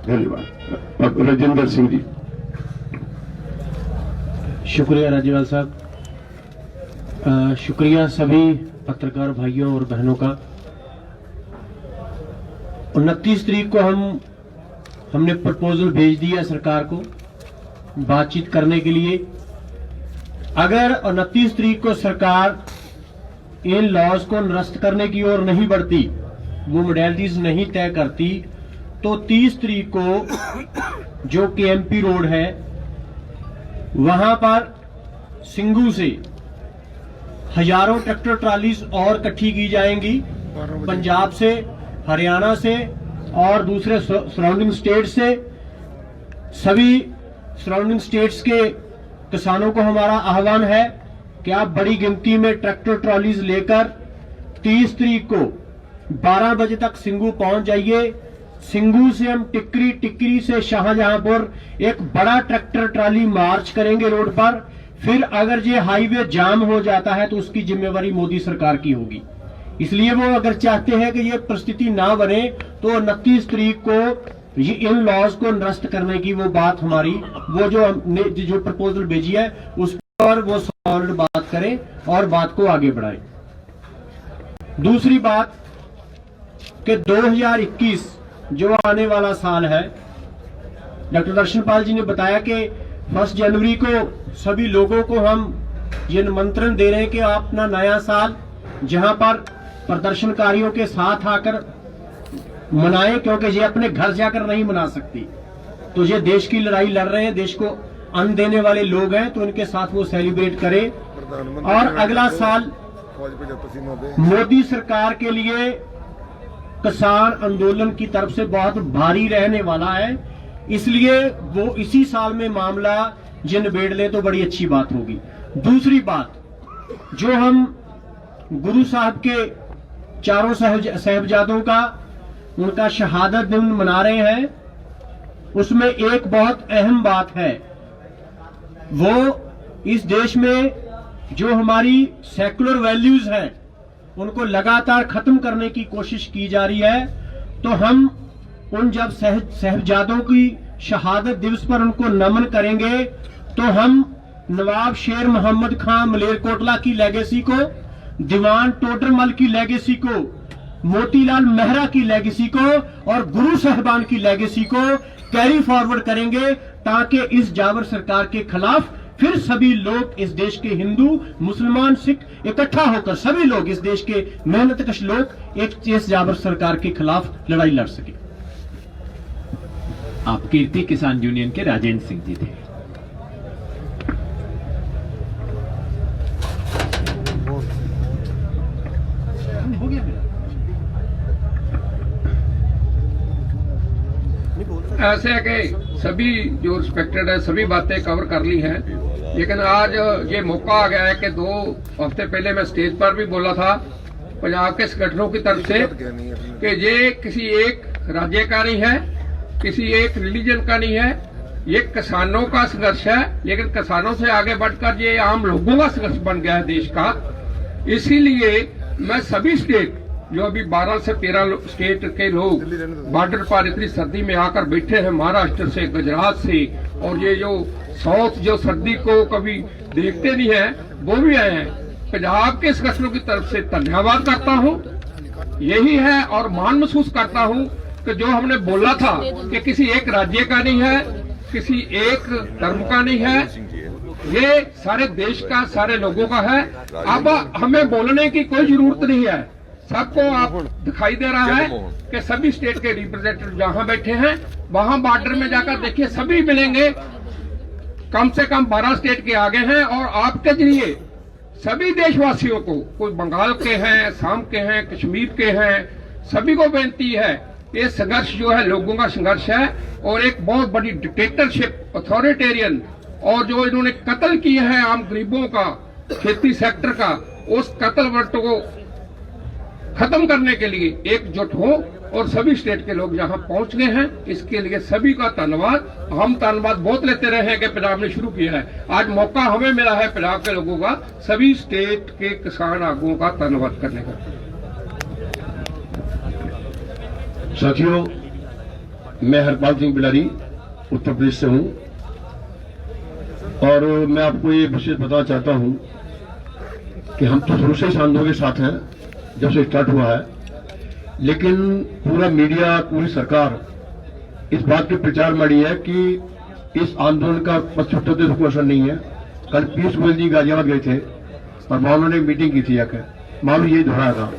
धन्यवाद। अब राजेंद्र सिंह जी। शुक्रिया राज्यपाल साहब। शुक्रिया सभी पत्रकार भाइयों और बहनों का। 29 तारीख को हमने प्रपोजल भेज दिया सरकार को बातचीत करने के लिए। अगर 29 तारीख को सरकार इन लॉज को निरस्त करने की ओर नहीं बढ़ती, वो मोडेलिटीज नहीं तय करती, तो 30 तारीख को जो केएमपी रोड है वहां पर सिंगू से हजारों ट्रैक्टर ट्रालीज और इकट्ठी की जाएंगी, पंजाब से, हरियाणा से और दूसरे सराउंडिंग स्टेट से। सभी सराउंडिंग स्टेट्स के किसानों को हमारा आह्वान है कि आप बड़ी गिनती में ट्रैक्टर ट्रॉलीज लेकर 30 तारीख को 12 बजे तक सिंगू पहुंच जाइए। सिंगू से हम टिकरी, टिकरी से शाहजहांपुर एक बड़ा ट्रैक्टर ट्राली मार्च करेंगे रोड पर। फिर अगर ये हाईवे जाम हो जाता है तो उसकी जिम्मेवारी मोदी सरकार की होगी। इसलिए वो अगर चाहते हैं कि ये परिस्थिति ना बने तो 29 तारीख को ये इन लॉज को निरस्त करने की वो बात हमारी, वो जो हमने जो प्रपोजल भेजी है उस पर वो सॉलिड बात करें और बात को आगे बढ़ाएं। दूसरी बात कि 2021 जो आने वाला साल है, डॉक्टर दर्शनपाल जी ने बताया कि 1 जनवरी को सभी लोगों को हम ये निमंत्रण दे रहे हैं कि आप अपना नया साल जहां पर प्रदर्शनकारियों के साथ आकर मनाएं, क्योंकि ये अपने घर जाकर नहीं मना सकती। तो ये देश की लड़ाई लड़ रहे हैं, देश को अन्न देने वाले लोग हैं, तो उनके साथ वो सेलिब्रेट करें। और अगला साल मोदी सरकार के लिए किसान आंदोलन की तरफ से बहुत भारी रहने वाला है, इसलिए वो इसी साल में मामला ये निबेड़ ले तो बड़ी अच्छी बात होगी। दूसरी बात, जो हम गुरु साहब के चारों साहबजादों का उनका शहादत दिन मना रहे हैं, उसमें एक बहुत अहम बात है, वो इस देश में जो हमारी सेकुलर वैल्यूज हैं उनको लगातार खत्म करने की कोशिश की जा रही है। तो हम उन जब साहबजादों की शहादत दिवस पर उनको नमन करेंगे तो हम नवाब शेर मोहम्मद खान मलेरकोटला की लेगेसी को, दीवान टोडरमल की लेगेसी को, मोतीलाल मेहरा की लेगेसी को और गुरु साहबान की लेगेसी को कैरी फॉरवर्ड करेंगे, ताकि इस जाबर सरकार के खिलाफ फिर सभी लोग इस देश के हिंदू, मुसलमान, सिख इकट्ठा होकर सभी लोग इस देश के मेहनतकश लोग एक इस जाबर सरकार के खिलाफ लड़ाई लड़ सके। आप कीर्ति किसान यूनियन के राजेंद्र सिंह जी थे। ऐसे है कि सभी जो रिस्पेक्टेड है सभी बातें कवर कर ली हैं, लेकिन आज ये मौका आ गया है कि 2 हफ्ते पहले मैं स्टेज पर भी बोला था पंजाब के संगठनों की तरफ से कि ये किसी एक राज्य का नहीं है, किसी एक रिलीजन का नहीं है, ये किसानों का संघर्ष है। लेकिन किसानों से आगे बढ़कर ये आम लोगों का संघर्ष बन गया है देश का। इसीलिए मैं सभी स्टेट, जो अभी 12 से 13 स्टेट के लोग बॉर्डर पर इतनी सर्दी में आकर बैठे हैं, महाराष्ट्र से, गुजरात से, और ये जो साउथ जो सर्दी को कभी देखते नहीं है वो भी आए हैं, पंजाब के संगठनों की तरफ से धन्यवाद करता हूँ। यही है और मान महसूस करता हूँ कि जो हमने बोला था कि किसी एक राज्य का नहीं है, किसी एक धर्म का नहीं है, ये सारे देश का, सारे लोगों का है। अब हमें बोलने की कोई जरूरत नहीं है, सबको आप दिखाई दे रहा है कि सभी स्टेट के रिप्रेजेंटेटिव जहां बैठे हैं वहां बॉर्डर में जाकर देखिए, सभी मिलेंगे। कम से कम 12 स्टेट के आगे हैं और आपके जरिए सभी देशवासियों को, कोई बंगाल के हैं, असम के हैं, कश्मीर के हैं, सभी को बेनती है, ये संघर्ष जो है लोगों का संघर्ष है और एक बहुत बड़ी डिक्टेटरशिप, अथॉरिटेरियन और जो इन्होंने कत्ल किए हैं आम गरीबों का, खेती सेक्टर का, उस कत्ल वर्टों को खत्म करने के लिए एकजुट हो और सभी स्टेट के लोग यहाँ पहुंच गए हैं। इसके लिए सभी का धन्यवाद। हम धन्यवाद बहुत लेते रहे हैं कि पंजाब ने शुरू किया है, आज मौका हमें मिला है पंजाब के लोगों का, सभी स्टेट के किसान आगुओं का धन्यवाद करने का। साथियों, मैं हरपाल सिंह बिलारी उत्तर प्रदेश से हूं और मैं आपको ये विशेष बताना चाहता हूं कि हम तो शुरू से इस आंदोलन के साथ हैं, जब से स्टार्ट हुआ है, लेकिन पूरा मीडिया, पूरी सरकार इस बात के प्रचार में अड़ी है कि इस आंदोलन का पश्चिम से कोई असर नहीं है। कल पीयूष गोयल जी गाजियाबाद गए थे और वहां उन्होंने मीटिंग की थी आकर, मालूम यही दोहराया था।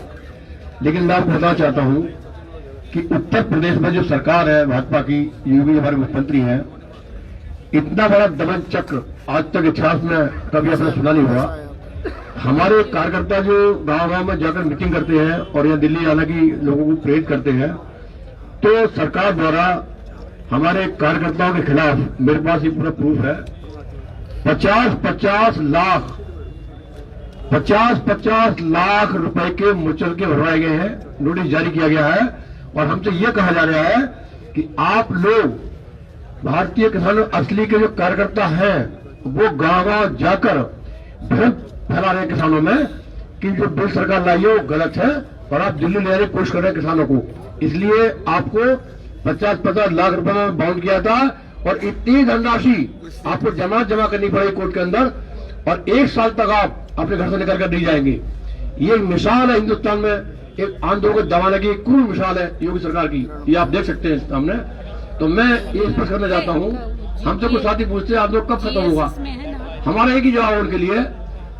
लेकिन मैं आपको बताना चाहता हूं कि उत्तर प्रदेश में जो सरकार है भाजपा की, योगी हमारे मुख्यमंत्री हैं, इतना बड़ा दमन चक्र आज तक इतिहास में कभी आपने सुना नहीं हुआ। हमारे कार्यकर्ता जो गांव-गांव में जाकर मीटिंग करते हैं और यहाँ दिल्ली आने की लोगों को प्रेरित करते हैं, तो सरकार द्वारा हमारे कार्यकर्ताओं के खिलाफ मेरे पास ये पूरा प्रूफ है, 50-50 लाख रुपए के मुचलके भरवाए गए हैं, नोटिस जारी किया गया है और हमसे यह कहा जा रहा है कि आप लोग भारतीय किसानों असली के जो कार्यकर्ता हैं वो गांव-गांव जाकर भ्रम फैला रहे हैं किसानों में कि जो बिल सरकार लाई है वो गलत है और आप दिल्ली ले जाने की कोशिश कर रहे हैं किसानों को। इसलिए आपको 50-50 लाख रुपए में बाउंड किया था और इतनी धनराशि आपको जमा करनी पड़ेगी कोर्ट के अंदर और 1 साल तक आप अपने घर से निकल कर नहीं जाएंगे। ये एक मिसाल है हिंदुस्तान में एक आंदोलन को दबाने की, एक क्रूर मिसाल है योगी सरकार की, ये आप देख सकते हैं सामने। तो मैं ये स्पष्ट करना चाहता हूँ, हमसे कुछ साथी पूछते हैं आंदोलन कब खत्म होगा, हमारा एक ही जवाब उनके लिए,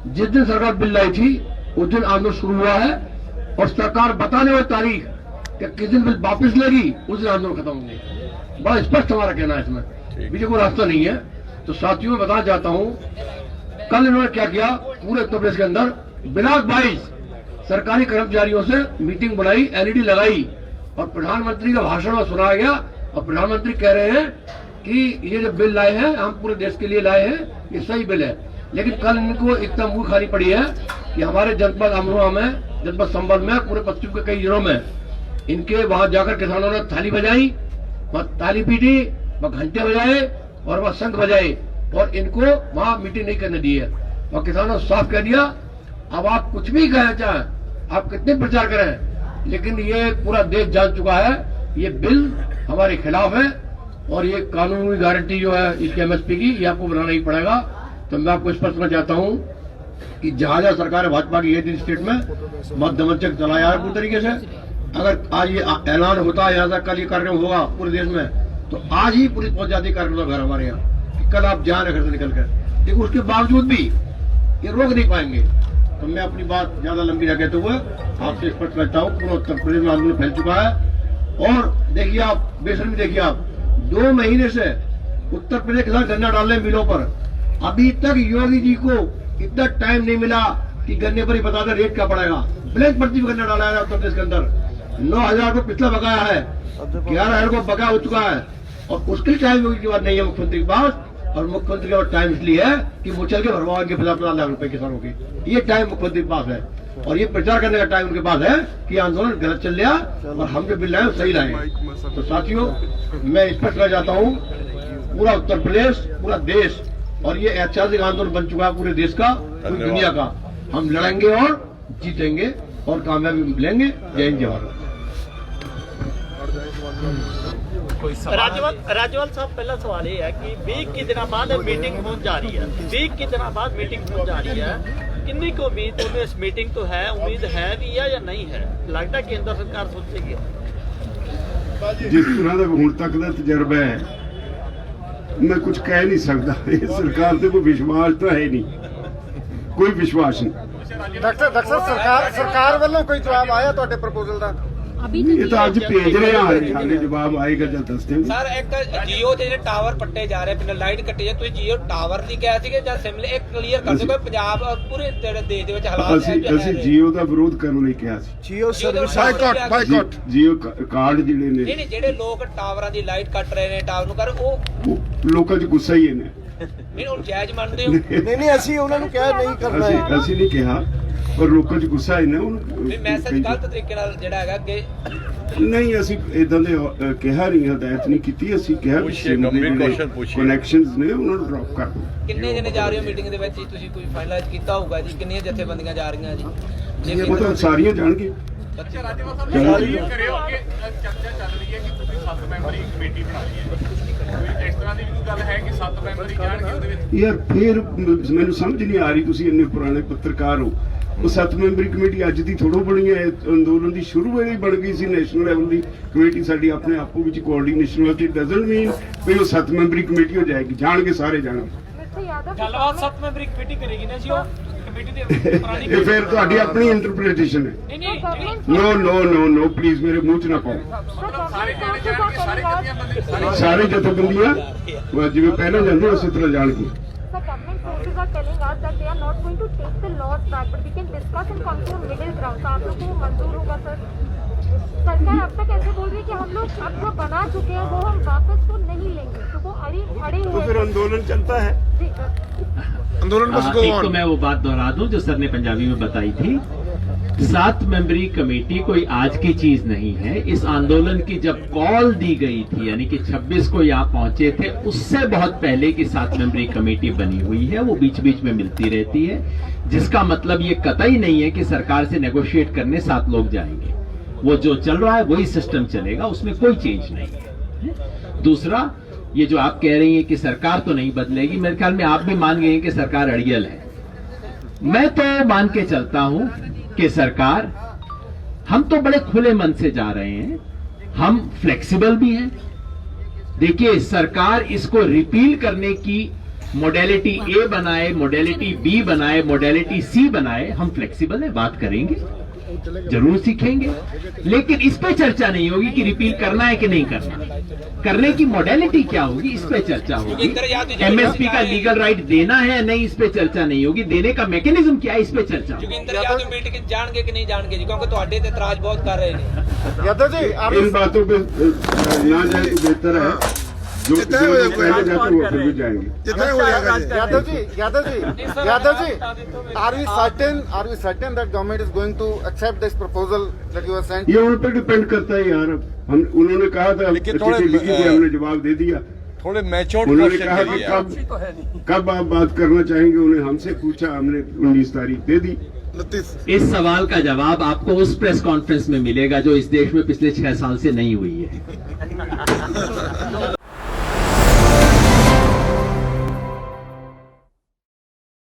जिस दिन सरकार बिल लाई थी उस दिन आंदोलन शुरू हुआ है और सरकार बताने वाली तारीख कि किस दिन बिल वापस लेगी उस दिन आंदोलन खत्म होंगे। बड़ा स्पष्ट हमारा कहना है, इसमें बीच कोई रास्ता नहीं है। तो साथियों बताना चाहता हूँ, कल इन्होंने क्या किया, पूरे उत्तर प्रदेश के अंदर बिना 22 सरकारी कर्मचारियों से मीटिंग बुलाई, एलईडी लगाई और प्रधानमंत्री का भाषण सुनाया गया और प्रधानमंत्री कह रहे हैं कि ये जो बिल लाए हैं हम पूरे देश के लिए लाए हैं, ये सही बिल है। लेकिन कल इनको इतना मुंह खानी पड़ी है कि हमारे जनपद अमरोहा में, जनपद संबल में, पूरे पश्चिम के कई जिलों में इनके वहां जाकर किसानों ने थाली बजाई, वहां ताली पीटी, वहां घंटे बजाए और वहां शंख बजाए और इनको वहां मीटिंग नहीं करने दी है। और किसानों ने साफ कह दिया, अब आप कुछ भी कहें, चाहे आप कितने प्रचार करें, लेकिन ये पूरा देश जान चुका है ये बिल हमारे खिलाफ है और ये कानूनी गारंटी जो है इसके एमएसपी की, ये आपको बनाना ही पड़ेगा। तो मैं आपको स्पष्ट करना चाहता हूं कि जहां सरकार भाजपा की ये स्टेट में मत दमनचक चलाया है पूरी तरीके से। अगर आज ये ऐलान होता है, यहाँ से कल ये कार्यक्रम होगा पूरे देश में, तो आज ही पुलिस पहुंच जाती कार्यक्रम घर हमारे यहाँ कि कल आप जा रहे घर से निकल कर, लेकिन उसके बावजूद भी ये रोक नहीं पाएंगे। तो मैं अपनी बात ज्यादा लंबी न कहते हुए आपसे स्पष्ट करता हूँ, पूरा उत्तर प्रदेश में आंदोलन फैल चुका है। और देखिए आप, बेशर्मी देखिए आप, 2 महीने से उत्तर प्रदेश किसान गन्ना डाल रहे मिलों पर, अभी तक योगी जी को इतना टाइम नहीं मिला कि गन्ने पर ही बता दें रेट क्या पड़ेगा। ब्लैक पर्ची पर गन्ना डाला है उत्तर प्रदेश के अंदर, 9,000 को पिछला बकाया है, 11,000 को बकाया हो चुका है और उसके टाइम योगी की बात नहीं है मुख्यमंत्री के पास। और मुख्यमंत्री के पास टाइम इसलिए है कि मुचल के भरवाओ के 50-50 लाख रुपए किसानों के, ये टाइम मुख्यमंत्री के पास है और ये प्रचार करने का टाइम उनके पास है कि आंदोलन गलत चल रहा और हम जो बिल लाए सही लाए। तो साथियों मैं स्पष्ट करना चाहता हूँ, पूरा उत्तर प्रदेश, पूरा देश और ये ऐतिहासिक आंदोलन बन चुका है पूरे देश का, पूरी दुनिया का। हम लड़ेंगे और जीतेंगे और कामयाबी मिलेंगे। जय हिंद, जय भारत। राजवाल साहब, पहला सवाल ये है कि 20 के दिन बाद मीटिंग हो जा रही है, 20 के दिन बाद मीटिंग हो जा रही है, कितनी को उम्मीद इस मीटिंग तो है, उम्मीद है भी है या नहीं है, लगता है केंद्र सरकार सोचेगी? जिस तरह का हुण तक का तजर्बा है मैं कुछ कह नहीं सकता। इस सरकार से कोई विश्वास तो है नहीं, कोई विश्वास नहीं। डॉक्टर सरकार वालों कोई जवाब आया ਤੁਹਾਡੇ ਪ੍ਰਪੋਜ਼ਲ ਦਾ? ये तो अज भेज रहे हैं, हाले जवाब आएगा जब दस देंगे। ਸਰ ਇੱਕ ਜੀਓ ਦੇ ਜਿਹੜੇ ਟਾਵਰ ਪੱਟੇ ਜਾ ਰਹੇ ਪਿੰਡ ਲਾਈਟ ਕੱਟੀ ਜਾ, ਤੁਸੀਂ ਜੀਓ ਟਾਵਰ ਦੀ ਕਿਹਾ ਸੀਗੇ ਜਾਂ ਸਿਮਲੇ ਇੱਕ ਕਲੀਅਰ ਕਰ ਦਿਓ ਕਿ ਪੰਜਾਬ ਪੂਰੇ ਦੇਸ਼ ਦੇ ਵਿੱਚ ਹਾਲਾਤ ਅਸੀਂ ਜੀਓ ਦਾ ਵਿਰੋਧ ਕਰਨ ਲਈ ਕਿਹਾ ਸੀ। JIO service boycott JIO card ਜਿਹੜੇ ਨੇ ਨਹੀਂ ਜਿਹੜੇ ਲੋਕ ਟਾਵਰਾਂ ਦੀ ਲਾਈਟ ਕੱਟ ਰਹੇ ਨੇ ਟਾਵਰ ਨੂੰ ਕਰ ਉਹ ਲੋਕਾਂ 'ਚ ਗੁੱਸਾ ਹੀ ਨੇ। ਨਹੀਂ ਹੁਣ ਜਾਇਜ਼ ਮੰਨਦੇ ਹੋ? ਨਹੀਂ ਅਸੀਂ ਉਹਨਾਂ ਨੂੰ ਕਿਹਾ ਨਹੀਂ ਕਰਨਾ ਹੈ। ਅਸੀਂ ਨਹੀਂ ਕਿਹਾ ਪਰ ਲੋਕਾਂ 'ਚ ਗੁੱਸਾ ਹੀ ਨਾ ਉਹਨੂੰ ਮੈਸੇਜ ਗਲਤ ਤਰੀਕੇ ਨਾਲ ਜਿਹੜਾ ਹੈਗਾ ਅੱਗੇ ਨਹੀਂ ਅਸੀਂ ਇਦਾਂ ਦੇ ਕਿਹਾ ਨਹੀਂ, ਹਦਾਇਤ ਨਹੀਂ ਕੀਤੀ। ਅਸੀਂ ਕਿਹਾ ਕਨੈਕਸ਼ਨਸ ਨੇ ਉਹਨਾਂ ਨੂੰ ਡ੍ਰੌਪ ਕਰ ਦਿਓ। ਕਿੰਨੇ ਜਣੇ ਜਾ ਰਹੇ ਹੋ ਮੀਟਿੰਗ ਦੇ ਵਿੱਚ ਜੀ? ਤੁਸੀਂ ਕੋਈ ਫਾਈਨਲਾਈਜ਼ ਕੀਤਾ ਹੋਊਗਾ ਜੀ ਕਿੰਨੀਆਂ ਜਥੇਬੰਦੀਆਂ ਜਾ ਰਹੀਆਂ ਜੀ? ਉਹ ਤਾਂ ਸਾਰੀਆਂ ਜਾਣਗੇ। ਕਰਿਓ ਕਿ ਚਰਚਾ ਚੱਲ ਰਹੀ ਹੈ ਕਿ ਤੁਸੀਂ 7 ਮੈਂਬਰੀ ਕਮੇਟੀ ਬਣਾ ਲਈ ਹੈ, ਇਸ ਤਰ੍ਹਾਂ ਦੀ ਵੀ ਗੱਲ ਹੈ ਕਿ 7 ਮੈਂਬਰੀ ਜਾਣਗੇ ਉਹਦੇ ਵਿੱਚ? ਯਾਰ ਫਿਰ ਮੈਨੂੰ ਸਮਝ ਨਹੀਂ ਆ ਰਹੀ, ਤੁਸੀਂ ਇੰਨੇ ਪੁਰਾਣੇ ਪੱਤਰਕਾਰ ਹੋ। ਉਹ 7 ਮੈਂਬਰੀ ਕਮੇਟੀ ਅੱਜ ਦੀ ਥੋੜੋ ਬਣੀ ਹੈ, ਅੰਦੋਲਨ ਦੀ ਸ਼ੁਰੂ ਵੇਲੇ ਹੀ ਬਣ ਗਈ ਸੀ। ਨੈਸ਼ਨਲ ਲੈਵਲ ਦੀ ਕਮੇਟੀ ਸਾਡੀ ਆਪਣੇ ਆਪੋ ਵਿੱਚ ਕੋਆਰਡੀਨੇਸ਼ਨ ਵਾਸਤੇ ਡਜ਼ਨਟ ਮੀਨ ਵੀ ਉਹ 7 ਮੈਂਬਰੀ ਕਮੇਟੀ ਹੋ ਜਾਏਗੀ। ਜਾਣਗੇ ਸਾਰੇ ਜਾਣਗੇ। ਗੱਲਬਾਤ 7 ਮੈਂਬਰੀ ਕਮੇਟੀ ਕਰੇਗੀ ਨਾ ਜੀ ਉਹ ਕਮੇਟੀ ਦੇ ਪੁਰਾਣੀ ਇਹ ਫਿਰ ਤੁਹਾਡੀ ਆਪਣੀ ਇੰਟਰਪ੍ਰੀਟੇਸ਼ਨ ਹੈ। ਨੋ ਪਲੀਜ਼ ਮੇਰੇ ਮੂੰਹ 'ਚ ਨਾ ਪਾਓ। ਸਾਰੇ ਜਥੇਬੰਦੀਆਂ ਜਿਵੇਂ ਪਹਿਲਾਂ ਜਾਂਦੇ ਉਸੇ ਤਰ੍ਹਾਂ ਜਾਣਗੇ। Forces are telling us that they are not going to take the laws back, but we can discuss and come to a middle ground. तो आप लोगों को मंजूर होगा सर? सरकार अब तक ऐसे बोल रही है कि हम लोग अब जो बना चुके हैं वो हम वापस तो नहीं लेंगे, तो वो अड़े हुए तो फिर आंदोलन चलता है। आंदोलन बस गो एक ऑन। तो मैं वो बात दोहरा दूं जो सर ने पंजाबी में बताई थी। 7 मेंबरी कमेटी कोई आज की चीज नहीं है। इस आंदोलन की जब कॉल दी गई थी यानी कि 26 को यहाँ पहुंचे थे, उससे बहुत पहले की 7 मेंबरी कमेटी बनी हुई है। वो बीच बीच में मिलती रहती है, जिसका मतलब ये कतई नहीं है कि सरकार से नेगोशिएट करने 7 लोग जाएंगे। वो जो चल रहा है वही सिस्टम चलेगा, उसमें कोई चेंज नहीं है। दूसरा, ये जो आप कह रही हैं कि सरकार तो नहीं बदलेगी, मेरे ख्याल में आप भी मान गए हैं कि सरकार अड़ियल है। मैं तो मान के चलता हूं कि सरकार, हम तो बड़े खुले मन से जा रहे हैं, हम फ्लेक्सिबल भी हैं। देखिए सरकार इसको रिपील करने की मोडेलिटी ए बनाए, मोडेलिटी बी बनाए, मोडेलिटी सी बनाए, हम फ्लेक्सिबल है, बात करेंगे, जरूर सीखेंगे, लेकिन इस पे चर्चा नहीं होगी कि रिपील करना है कि नहीं करना। करने की मोडेलिटी क्या होगी, इस पे चर्चा होगी। एमएसपी का लीगल राइट देना है नहीं, इस पे चर्चा नहीं होगी। देने का मैकेनिज्म क्या है, इस पे चर्चा होगी। जोगिंदर यादव मीटिंग जाएंगे कि नहीं जाएंगे जी, क्योंकि ਤੁਹਾਡੇ ਤੇ ਇਤਰਾਜ਼ बहुत कर रहे हैं। यादव जी आप इन बातों पे ना जाए तो बेहतर है। जो पहले जाते वो फिर भी जाएंगे। जितना हो जाएगा Yadav ji are we certain that government is going to accept this proposal that you have sent? ये उन पे डिपेंड करता है यार। हम उन्होंने कहा था चिट्ठी लिखी थी, हमने जवाब दे दिया। थोड़े मैच्योर्ड उन्होंने कहा कि कब आप बात करना चाहेंगे, उन्हें हमसे पूछा, हमने 19 तारीख दे दी। इस सवाल का जवाब आपको उस प्रेस कॉन्फ्रेंस में मिलेगा जो इस देश में पिछले 6 साल से नहीं हुई है।